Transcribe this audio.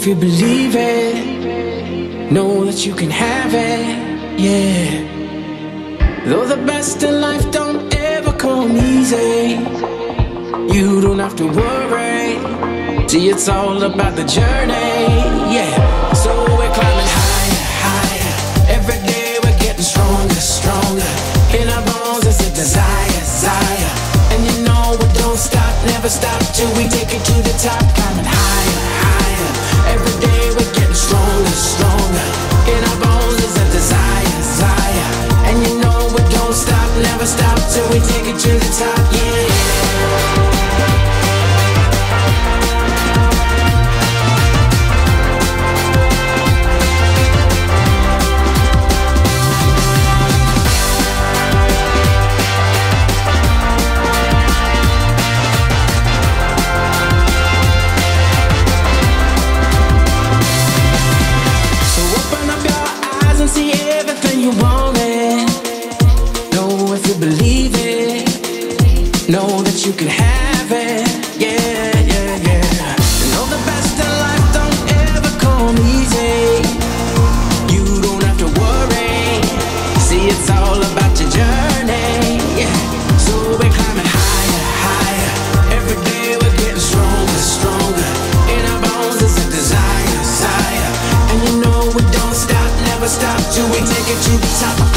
if you believe it, know that you can have it, yeah. Though the best in life don't ever come easy, you don't have to worry. See, it's all about the journey, yeah. So we're climbing higher, higher. Every day we're getting stronger, stronger. In our bones is a desire, desire. And you know we don't stop, never stop till we take it to the top. Climbing higher, higher. Every day we're getting stronger, stronger. In our bones is a desire, desire. And you know we don't stop, never stop till we take it to the top, yeah. See everything you wanted. Know if you believe it, know that you can have it, yeah, yeah, yeah. Know the best in life don't ever come easy. You don't have to worry. See, it's all about your journey, yeah. So we're climbing higher, higher. Every day we're getting stronger, stronger. In our bones is a desire, desire. And you know we don't stop, never stop till we take it to the top.